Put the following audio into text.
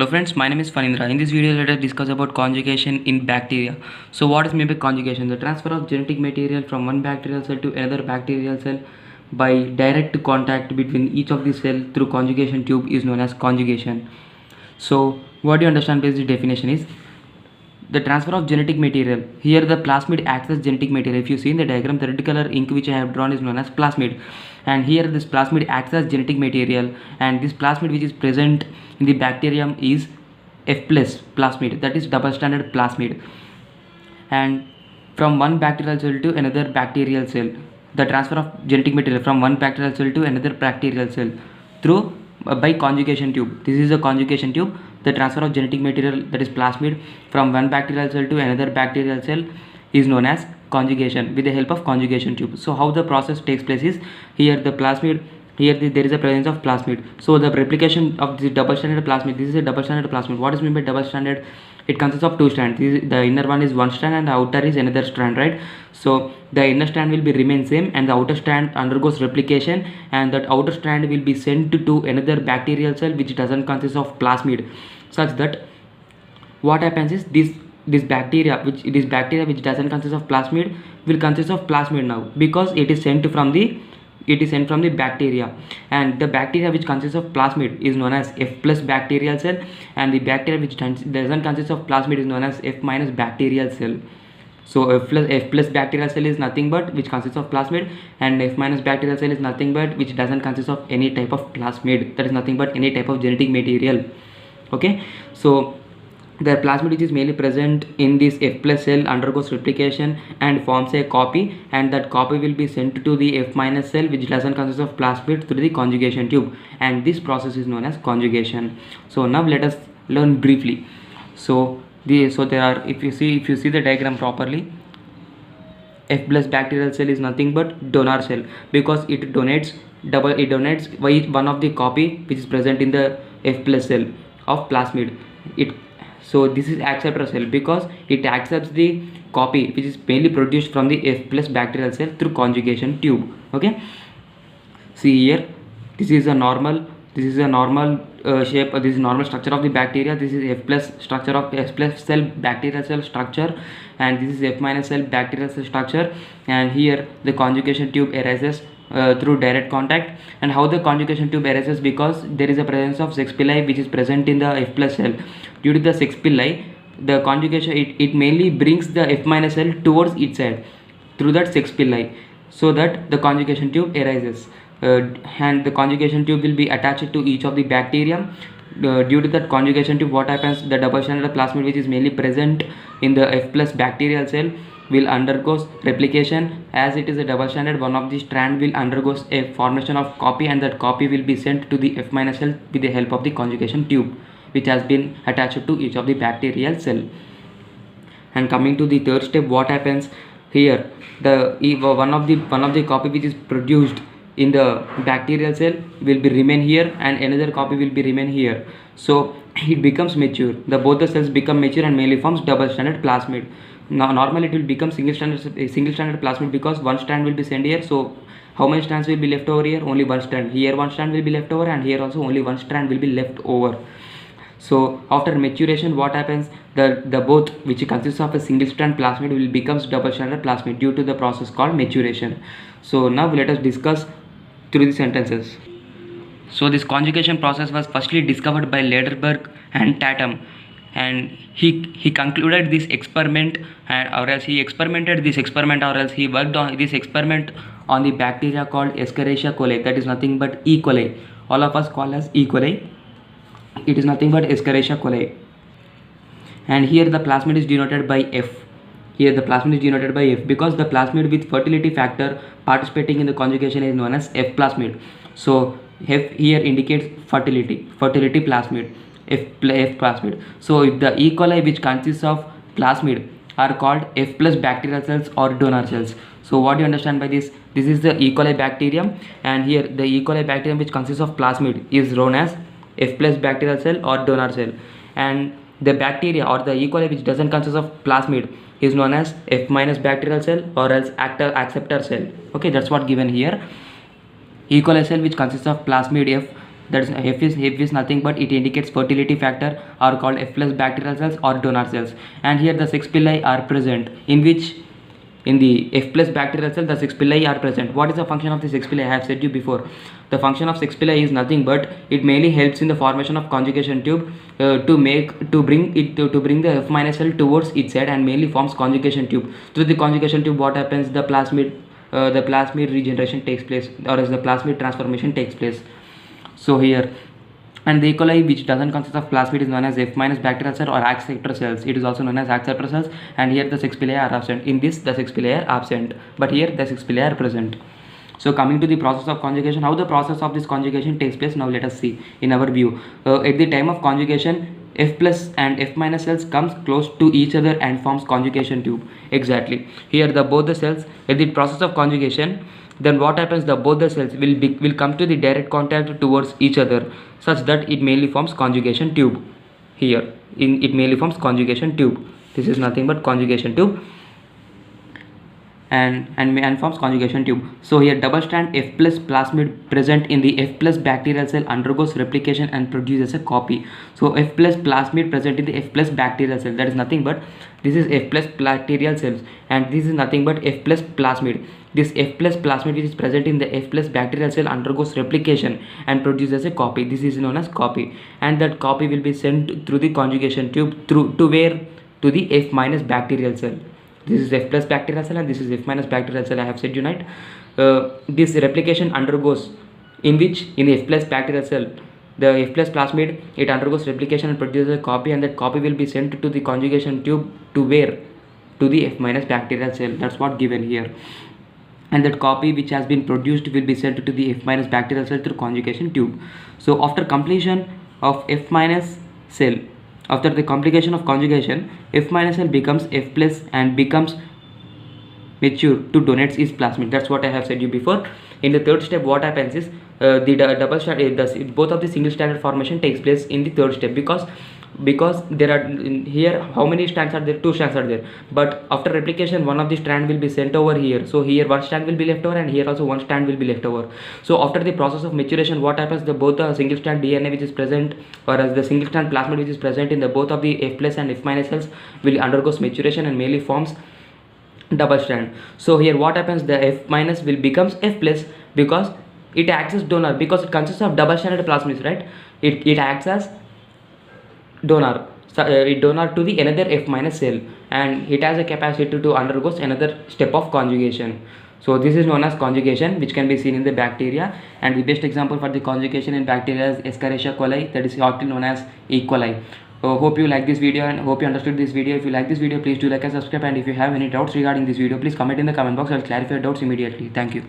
Hello friends, my name is Phanindra. In this video, let us discuss about conjugation in bacteria. So what is meant by conjugation? The transfer of genetic material from one bacterial cell to another bacterial cell by direct contact between each of the cell through conjugation tube is known as conjugation. So what do you understand by this definition is the transfer of genetic material. Here the plasmid acts as genetic material. If you see in the diagram, the red color ink which I have drawn is known as plasmid, and here this plasmid acts as genetic material, and this plasmid which is present in the bacterium is F plus plasmid, that is double stranded plasmid. And from one bacterial cell to another bacterial cell, the transfer of genetic material from one bacterial cell to another bacterial cell through by conjugation tube. This is a conjugation tube. The transfer of genetic material, that is plasmid, from one bacterial cell to another bacterial cell is known as conjugation with the help of conjugation tube. So how the process takes place is, here the plasmid, here there is a presence of plasmid. So the replication of this double stranded plasmid, this is a double stranded plasmid. What is meant by double stranded? It consists of two strands. The inner one is one strand and the outer is another strand, right? So the inner strand will be remain same and the outer strand undergoes replication, and that outer strand will be sent to another bacterial cell which doesn't consist of plasmid, such that what happens is this bacteria which doesn't consist of plasmid will consist of plasmid now, because it is sent from the bacteria, and the bacteria which consists of plasmid is known as F plus bacterial cell, and the bacteria which doesn't consist of plasmid is known as F minus bacterial cell. So F plus bacterial cell is nothing but which consists of plasmid, and F minus bacterial cell is nothing but which doesn't consist of any type of plasmid, that is nothing but any type of genetic material. Okay, so the plasmid which is mainly present in this F plus cell undergoes replication and forms a copy, and that copy will be sent to the F minus cell which doesn't consist of plasmid through the conjugation tube, and this process is known as conjugation. So now let us learn briefly. So there are, if you see the diagram properly, F plus bacterial cell is nothing but donor cell, because it donates one of the copy which is present in the F plus cell of plasmid. So this is acceptor cell because it accepts the copy which is mainly produced from the F plus bacterial cell through conjugation tube. Okay, see here, this is a normal shape, this is normal structure of the bacteria. This is F plus structure of F plus cell bacterial cell structure, and this is F minus cell bacterial cell structure, and here the conjugation tube arises through direct contact. And how the conjugation tube arises? Because there is a presence of sex pili which is present in the F plus cell. Due to the sex pili, the conjugation it mainly brings the F minus cell towards its side through that sex pili, so that the conjugation tube arises, and the conjugation tube will be attached to each of the bacterium. Due to that conjugation tube, what happens? The double stranded plasmid which is mainly present in the F plus bacterial cell will undergoes replication. As it is a double stranded, one of the strand will undergoes a formation of copy, and that copy will be sent to the F minus cell with the help of the conjugation tube which has been attached to each of the bacterial cell. And coming to the third step, what happens here? One of the copy which is produced in the bacterial cell will be remain here, and another copy will be remain here. So it becomes mature. Both the cells become mature and mainly forms double stranded plasmid. Now normally it will become single stranded plasmid, because one strand will be sent here. So how many strands will be left over here? Only one strand. Here one strand will be left over, and here also only one strand will be left over. So after maturation, what happens? The both which consists of a single strand plasmid will becomes double stranded plasmid due to the process called maturation. So now let us discuss through the sentences. So this conjugation process was firstly discovered by Lederberg and Tatum, and he concluded this experiment, or else he experimented this experiment, or else he worked on this experiment on the bacteria called Escherichia coli, that is nothing but E. coli. All of us call as E. coli. It is nothing but Escherichia coli. And here the plasmid is denoted by F. Here the plasmid is denoted by F because the plasmid with fertility factor participating in the conjugation is known as F plasmid. So F here indicates fertility plasmid, F plasmid. So if the E. coli which consists of plasmid are called F plus bacterial cells or donor cells. So what do you understand by this? This is the E. coli bacterium, and here the E. coli bacterium which consists of plasmid is known as F plus bacterial cell or donor cell, and the bacteria or the E. coli which doesn't consist of plasmid is known as F minus bacterial cell or else acceptor cell. Okay, that's what given here. E. coli cell which consists of plasmid F That is F is nothing but it indicates fertility factor, are called F plus bacterial cells or donor cells. And here the 6 pili are present, in which in the F plus bacterial cell the 6 pili are present. What is the function of the 6 pili? I have said you before. The function of 6 pili is nothing but it mainly helps in the formation of conjugation tube to bring the F minus cell towards its side and mainly forms conjugation tube. Through the conjugation tube, what happens? The plasmid regeneration takes place, or as the plasmid transformation takes place. So here, and the E. coli, which doesn't consist of plasmid, is known as F minus bacterial cell or acceptor cells. It is also known as acceptor cells, and here the 6 pili are absent. In this, the 6 pili are absent, but here the 6 pili are present. So coming to the process of conjugation, how the process of this conjugation takes place, now let us see in our view. At the time of conjugation, F plus and F minus cells comes close to each other and forms conjugation tube. Exactly. Here both the cells at the process of conjugation, then what happens, both the cells will come to the direct contact towards each other, such that it mainly forms conjugation tube. Here it mainly forms conjugation tube. This is nothing but conjugation tube, and forms conjugation tube. So here double strand F plus plasmid present in the F plus bacterial cell undergoes replication and produces a copy. So F plus plasmid present in the F plus bacterial cell, that is nothing but this is F plus bacterial cells, and this is nothing but F plus plasmid. This F plus plasmid which is present in the F plus bacterial cell undergoes replication and produces a copy. This is known as copy, and that copy will be sent through the conjugation tube to where? To the F minus bacterial cell. This is F plus bacterial cell and this is F minus bacterial cell. I have said you right. This replication undergoes in which? In the F plus bacterial cell, the F plus plasmid, it undergoes replication and produces a copy, and that copy will be sent to the conjugation tube to where? To the F minus bacterial cell. That's what given here. And that copy which has been produced will be sent to the F minus bacterial cell through conjugation tube. So after completion of F minus cell, after the complication of conjugation, F minus cell becomes F plus and becomes mature to donate its plasmid. That's what I have said you before. In the third step, what happens is the double strand, both of the single stranded formation takes place in the third step, because there are here how many strands are there? 2 strands are there, but after replication one of the strand will be sent over here. So here one strand will be left over, and here also one strand will be left over. So after the process of maturation, what happens? Both the single strand DNA which is present, or as the single strand plasmid which is present in the both of the F plus and F minus cells will undergoes maturation and mainly forms double strand. So here what happens? The F minus will becomes F plus because it acts as donor, because it consists of double stranded plasmids, right? It acts as donor, donor to the another F minus cell, and it has a capacity to undergoes another step of conjugation. So this is known as conjugation, which can be seen in the bacteria, and the best example for the conjugation in bacteria is Escherichia coli, that is often known as E. coli. Hope you like this video and hope you understood this video. If you like this video, please do like and subscribe, and if you have any doubts regarding this video, please comment in the comment box. I will clarify your doubts immediately. Thank you.